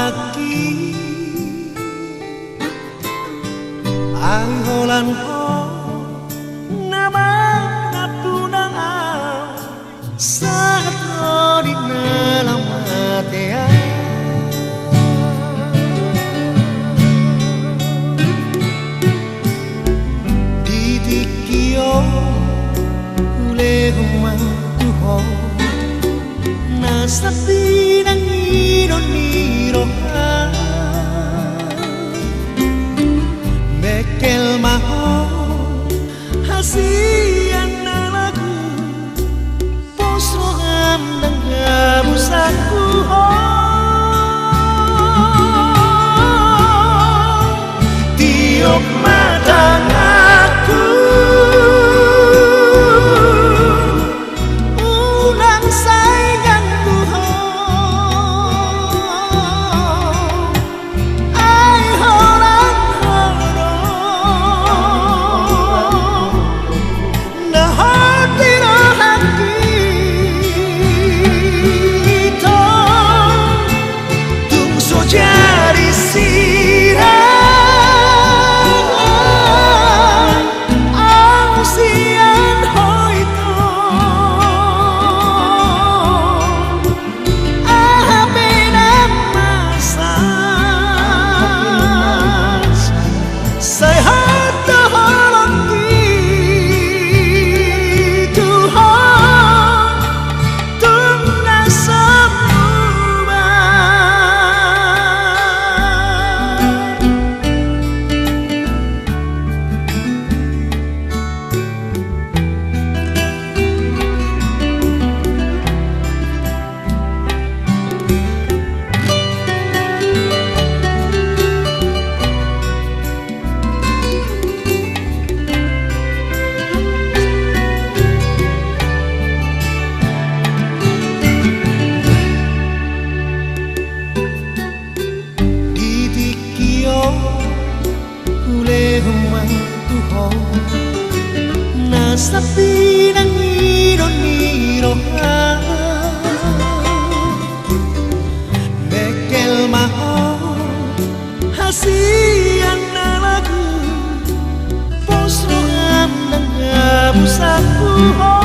haki ai holan ho nama natunang au saat di dalam hati di tikio ule humang tuho nasapi nang iron-iroha mekel maho hasian na lagu posroham dan gabusaku ho tiok matang aku unang sayang tuho ai holang horo na hati no haki to tung so jadi sirah nasapi nang iron-iroha mekel maho hasian na lagu posroham dan gabusaku ho